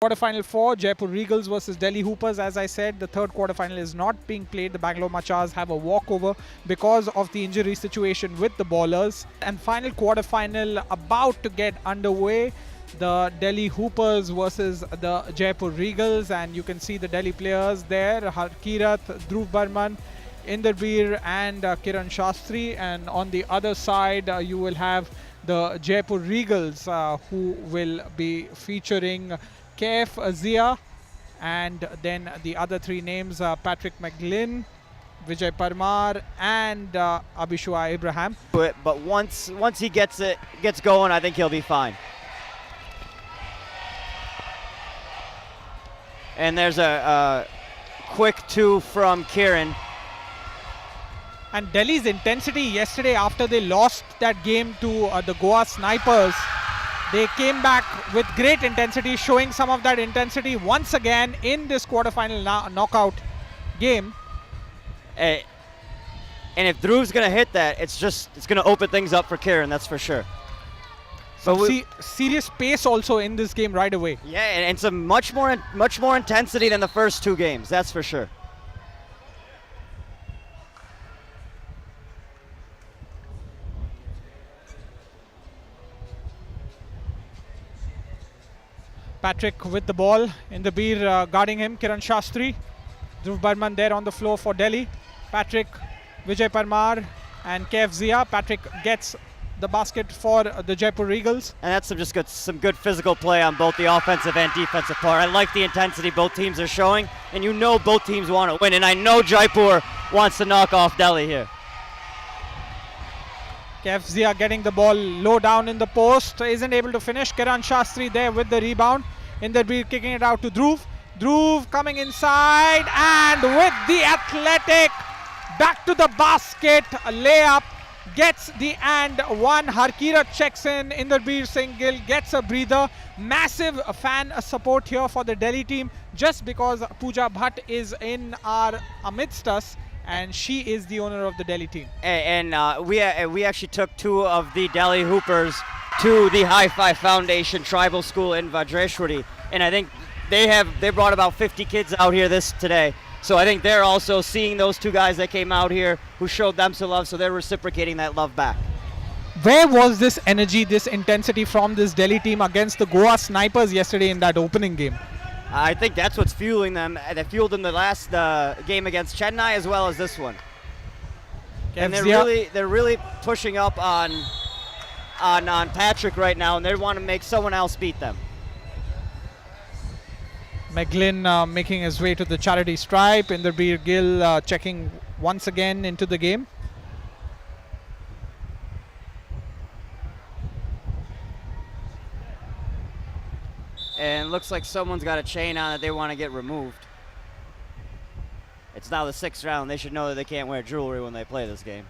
Quarterfinal 4, Jaipur Regals versus Delhi Hoopers. As I said, the third quarterfinal is not being played. The Bangalore Machars have a walkover because of the injury situation with the ballers. And final quarterfinal about to get underway. The Delhi Hoopers versus the Jaipur Regals. And you can see the Delhi players there. Harkirat, Dhruv Barman, Inderbir and Kiran Shastri. And on the other side, you will have the Jaipur Regals who will be featuring Kef Zia, and then the other three names Patrick McGlynn, Vijay Parmar, and Abhishua Abraham. But once he gets going, I think he'll be fine. And there's a quick two from Kiran. And Delhi's intensity yesterday after they lost that game to the Goa Snipers, they came back with great intensity, showing some of that intensity once again in this quarterfinal knockout game. And if Dhruv's going to hit that, it's going to open things up for Kiran, that's for sure. So serious pace also in this game right away. Yeah, and some much more intensity than the first two games, that's for sure. Patrick with the ball, Inderbir guarding him, Kiran Shastri, Dhruv Barman there on the floor for Delhi. Patrick, Vijay Parmar and Kef Zia. Patrick gets the basket for the Jaipur Regals. And that's some good physical play on both the offensive and defensive part. I like the intensity both teams are showing, and you know both teams want to win, and I know Jaipur wants to knock off Delhi here. Kef Zia getting the ball low down in the post, isn't able to finish. Kiran Shastri there with the rebound. Inderbir kicking it out to Dhruv. Dhruv coming inside and with the athletic back to the basket, a layup, gets the and one. Harkirat checks in. Inderbir Singh Gill gets a breather. Massive fan support here for the Delhi team just because Pooja Bhatt is in our amidst us, and she is the owner of the Delhi team. And we actually took two of the Delhi Hoopers to the Hi-Fi Foundation Tribal School in Vajreshwari, and I think they brought about 50 kids out here today. So I think they're also seeing those two guys that came out here who showed them some love, so they're reciprocating that love back. Where was this energy, this intensity from this Delhi team against the Goa Snipers yesterday in that opening game? I think that's what's fueling them. They fueled them the last game against Chennai as well as this one. And they're really pushing up on Patrick right now, and they want to make someone else beat them. McGlynn making his way to the charity stripe. Inderbir Gill checking once again into the game. And it looks like someone's got a chain on that they want to get removed. It's now the 6th round. They should know that they can't wear jewelry when they play this game.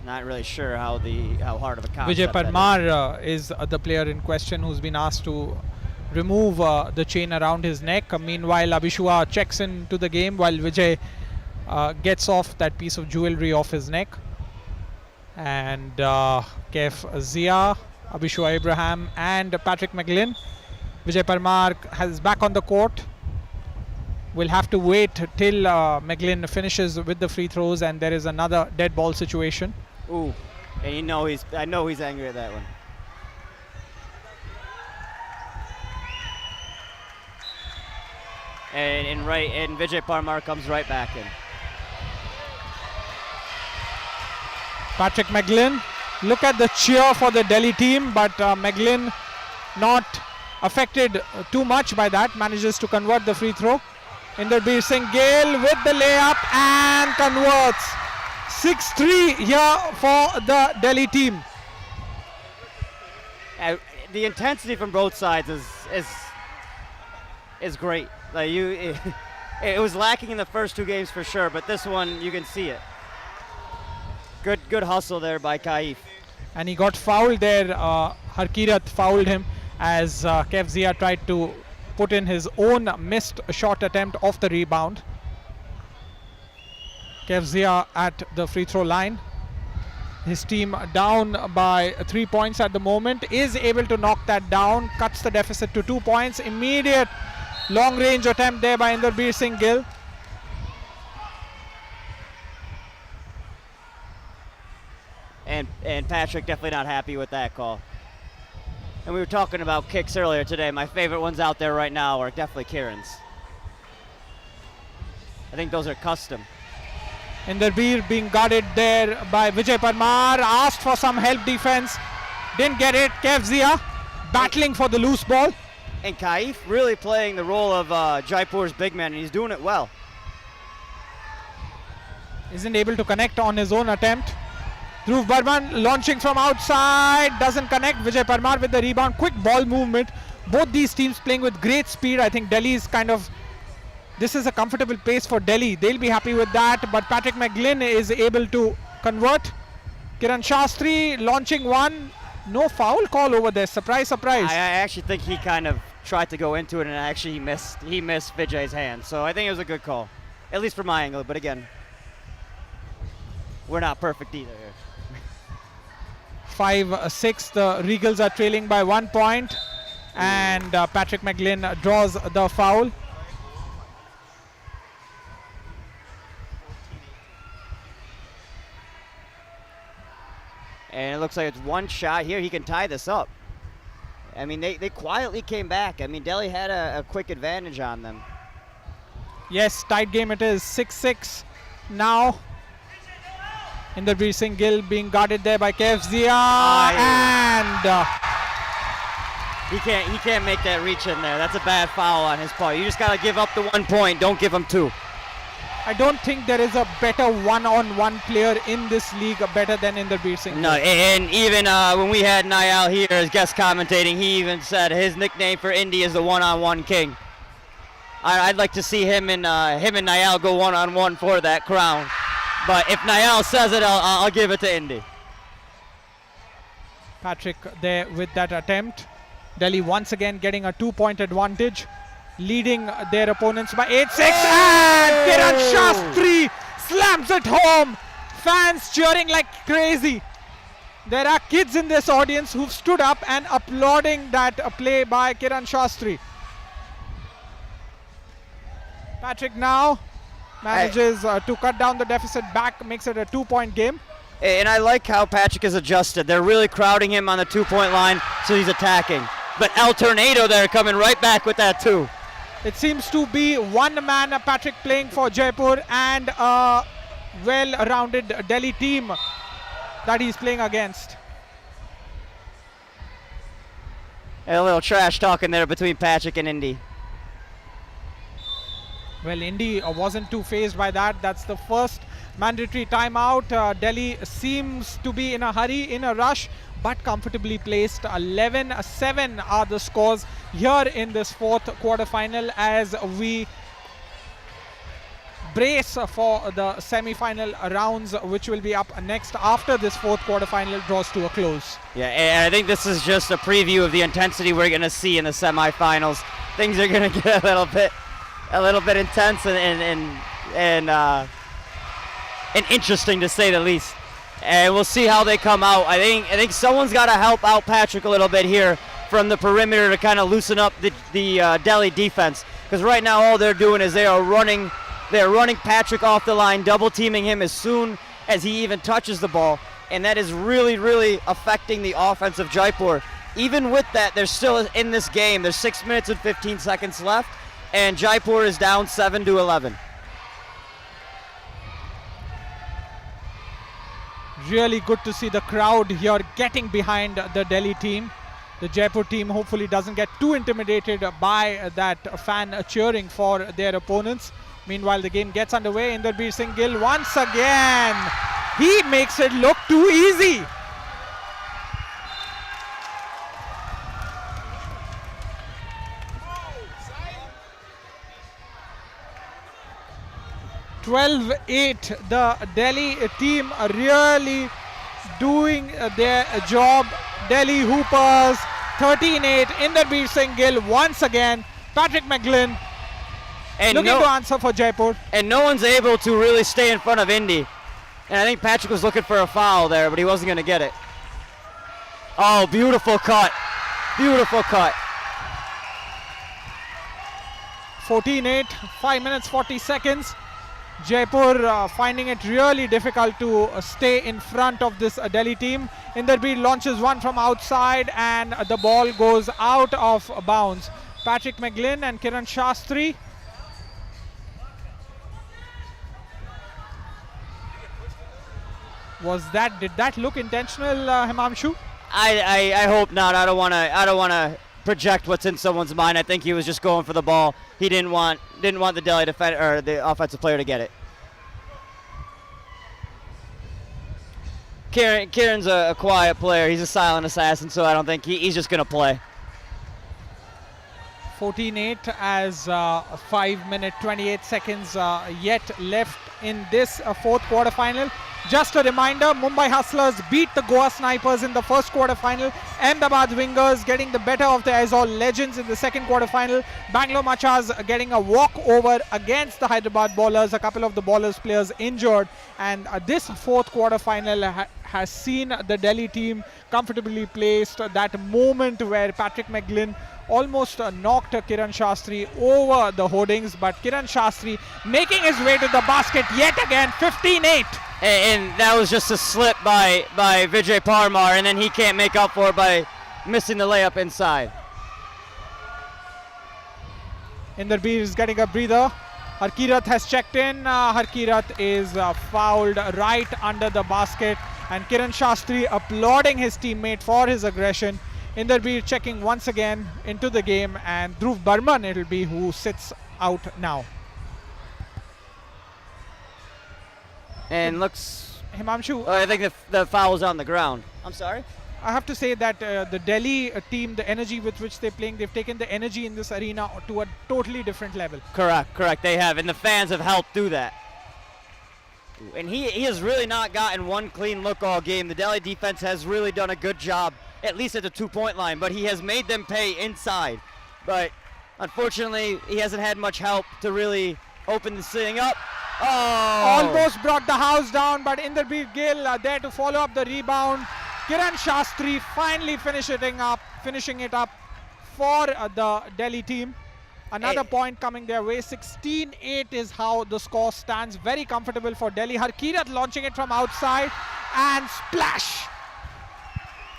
Not really sure how hard of a concept Vijay Parmar is the player in question who's been asked to remove the chain around his neck. Meanwhile, Abhishua checks into the game while Vijay gets off that piece of jewelry off his neck. And Kef Zia, Abhishua Abraham and Patrick McGlynn. Vijay Parmar is back on the court. We'll have to wait till McGlynn finishes with the free throws and there is another dead ball situation. Ooh, and I know he's angry at that one. And Vijay Parmar comes right back in. Patrick McGlynn. Look at the cheer for the Delhi team, but McGlynn not affected too much by that, manages to convert the free throw. Inderbir Singh Gill with the layup and converts. 6-3 here for the Delhi team. The intensity from both sides is great. Like it was lacking in the first two games for sure, but this one you can see it. Good hustle there by Kaif. And he got fouled there. Harkirat fouled him as Kef Zia tried to put in his own missed shot attempt off the rebound. Kef Zia at the free throw line. His team down by 3 points at the moment, is able to knock that down, cuts the deficit to 2 points. Immediate long range attempt there by Inderbir Singh Gill. And Patrick definitely not happy with that call. And we were talking about kicks earlier today. My favorite ones out there right now are definitely Kieran's. I think those are custom. Inderbir being guarded there by Vijay Parmar, asked for some help defense, didn't get it. Kevzia battling for the loose ball. And Kaif really playing the role of Jaipur's big man, and he's doing it well. Isn't able to connect on his own attempt. Dhruv Burman launching from outside, doesn't connect. Vijay Parmar with the rebound, quick ball movement. Both these teams playing with great speed. I think Delhi is this is a comfortable pace for Delhi. They'll be happy with that, but Patrick McGlynn is able to convert. Kiran Shastri launching one. No foul call over there. Surprise, surprise. I actually think he kind of tried to go into it, and actually he missed Vijay's hand. So I think it was a good call, at least from my angle. But again, we're not perfect either here. 5-6, the Regals are trailing by 1 point, and Patrick McGlynn draws the foul. And it looks like it's one shot here. He can tie this up. I mean, they quietly came back. I mean, Delhi had a quick advantage on them. Yes, tight game it is. 6-6 now. Inderbir Singh Gill being guarded there by Kevzia, and he can't make that reach in there. That's a bad foul on his part. You just got to give up the 1 point. Don't give him 2. I don't think there is a better one-on-one player in this league better than Inderbir Singh Gill. No, and even when we had Nayal here as guest commentating, he even said his nickname for Indy is the one-on-one king. I'd like to see him and Nayal go one-on-one for that crown. But if Nayal says it, I'll give it to Indy. Patrick there with that attempt. Delhi once again getting a 2-point advantage, leading their opponents by 8-6. And Kiran Shastri slams it home. Fans cheering like crazy. There are kids in this audience who've stood up and applauding that play by Kiran Shastri. Patrick now manages to cut down the deficit back, makes it a 2-point game. And I like how Patrick is adjusted. They're really crowding him on the 2-point line, so he's attacking. But El Tornado there coming right back with that 2. It seems to be one-man Patrick playing for Jaipur and a well-rounded Delhi team that he's playing against. A little trash talking there between Patrick and Indy. Well, Indy wasn't too fazed by that. That's the first mandatory timeout. Delhi seems to be in a hurry, in a rush, but comfortably placed. 11-7 are the scores here in this fourth quarterfinal as we brace for the semi-final rounds, which will be up next after this fourth quarterfinal draws to a close. Yeah, and I think this is just a preview of the intensity we're going to see in the semifinals. Things are going to get a little bit intense and interesting, to say the least. And we'll see how they come out. I think someone's got to help out Patrick a little bit here from the perimeter to kind of loosen up the Delhi defense, because right now all they're doing is they're running Patrick off the line, double teaming him as soon as he even touches the ball, and that is really affecting the offense of Jaipur. Even with that, they're still in this game. There's 6 minutes and 15 seconds left, and Jaipur is down 7-11. Really good to see the crowd here getting behind the Delhi team. The Jaipur team hopefully doesn't get too intimidated by that fan cheering for their opponents. Meanwhile, the game gets underway. Inderbir Singh Gill once again. He makes it look too easy. (12-8). The Delhi team are really doing their job. Delhi Hoopers 13-8. Inderbir Singh Gill once again. Patrick McGlynn looking to answer for Jaipur. And no one's able to really stay in front of Indy. And I think Patrick was looking for a foul there, but he wasn't going to get it. Oh, beautiful cut. Beautiful cut. 14-8, 5 minutes 40 seconds. Jaipur finding it really difficult to stay in front of this Delhi team. Inderbeer launches one from outside and the ball goes out of bounds. Patrick McGlynn and Kiran Shastri. Did that look intentional, Himanshu? I hope not. I don't want to project what's in someone's mind. I think he was just going for the ball. He didn't want the Delhi defender or the offensive player to get it. Kieran's a quiet player. He's a silent assassin, so I don't think he's just going to play. 14-8 as 5 minutes 28 seconds yet left in this fourth quarterfinal. Just a reminder, Mumbai Hustlers beat the Goa Snipers in the first quarterfinal. Ahmedabad Wingers getting the better of the Aizawl Legends in the second quarterfinal. Bangalore Machas getting a walkover against the Hyderabad Ballers. A couple of the Ballers players injured. And this fourth quarterfinal has seen the Delhi team comfortably placed. That moment where Patrick McGlynn almost knocked Kiran Shastri over the hoardings, but Kiran Shastri making his way to the basket yet again. 15-8. And that was just a slip by Vijay Parmar, and then he can't make up for it by missing the layup inside. Inderbeer is getting a breather. Harkirat has checked in. Harkirat is fouled right under the basket, and Kiran Shastri applauding his teammate for his aggression. Inderbeer checking once again into the game, and Dhruv Burman it'll be who sits out now. And looks... Himanshu, I think the foul's on the ground. I'm sorry? I have to say that the Delhi team, the energy with which they're playing, they've taken the energy in this arena to a totally different level. Correct. They have, and the fans have helped do that. And he has really not gotten one clean look all game. The Delhi defense has really done a good job, at least at the two-point line, but he has made them pay inside. But unfortunately, he hasn't had much help to really open this thing up. Oh! Almost brought the house down, but Inderbeer Gill there to follow up the rebound. Kiran Shastri finally finishing it up for the Delhi team. Another point coming their way. 16-8 is how the score stands. Very comfortable for Delhi. Harkirat launching it from outside and splash.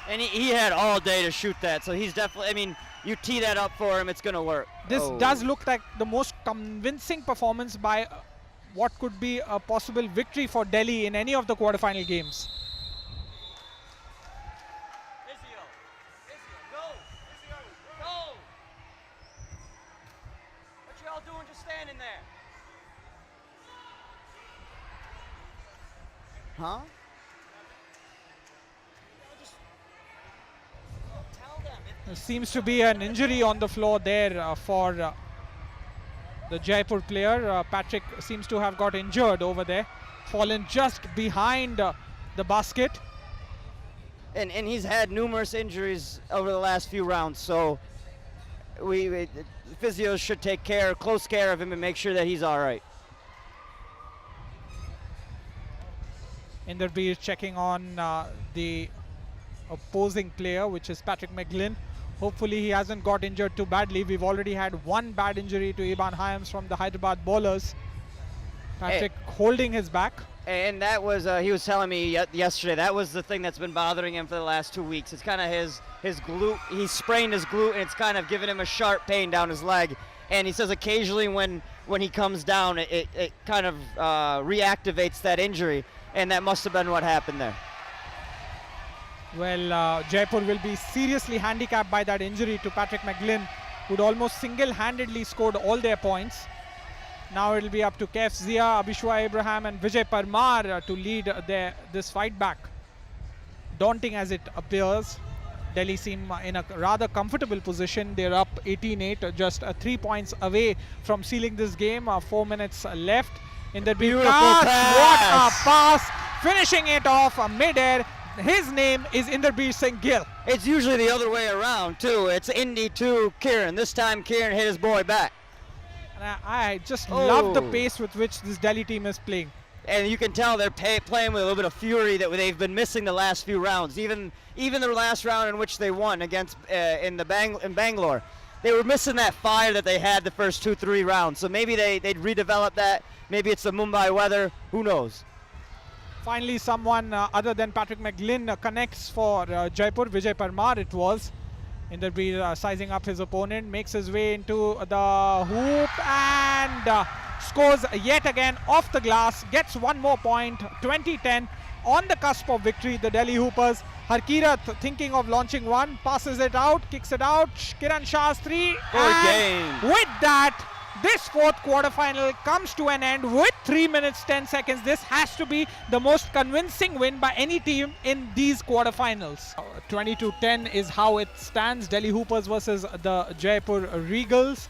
And he had all day to shoot that, so he's definitely, I mean, you tee that up for him, it's going to work. This does look like the most convincing performance by what could be a possible victory for Delhi in any of the quarterfinal games. Go! What y'all doing just standing there? Huh? There seems to be an injury on the floor there for the Jaipur player. Patrick seems to have got injured over there, fallen just behind the basket. And he's had numerous injuries over the last few rounds, so the physios should take close care of him and make sure that he's all right. Inderbeer checking on the opposing player, which is Patrick McGlynn. Hopefully he hasn't got injured too badly. We've already had one bad injury to Iban Hyams from the Hyderabad Ballers. Patrick holding his back. And that was, he was telling me yesterday, that was the thing that's been bothering him for the last 2 weeks. It's kind of his glute. He sprained his glute, and it's kind of giving him a sharp pain down his leg. And he says occasionally when he comes down, it kind of reactivates that injury. And that must have been what happened there. Well, Jaipur will be seriously handicapped by that injury to Patrick McGlynn, who'd almost single-handedly scored all their points. Now it'll be up to Kef Zia, Abhishwa Abraham and Vijay Parmar to lead this fight back. Daunting as it appears. Delhi seem in a rather comfortable position. They're up 18-8, just 3 points away from sealing this game. 4 minutes left. In the beautiful pass. What a pass! Finishing it off mid-air. His name is Inderbeer Singh Gill. It's usually the other way around too. It's Indy to Kieran. This time Kieran hit his boy back. And I just love the pace with which this Delhi team is playing. and you can tell they're playing with a little bit of fury that they've been missing the last few rounds. Even the last round in which they won against in Bangalore, they were missing that fire that they had the first 2-3 rounds. So maybe they'd redevelop that. Maybe it's the Mumbai weather. Who knows? Finally, someone other than Patrick McGlynn connects for Jaipur. Vijay Parmar it was. Inderpreet sizing up his opponent, makes his way into the hoop and scores yet again off the glass, gets one more point, 20-10. On the cusp of victory, the Delhi Hoopers. Harkirat thinking of launching one, passes it out, kicks it out. Kiran Shah's three. Game. With that, this fourth quarterfinal comes to an end with 3 minutes 10 seconds. This has to be the most convincing win by any team in these quarterfinals. 20-10 is how it stands. Delhi Hoopers versus the Jaipur Regals.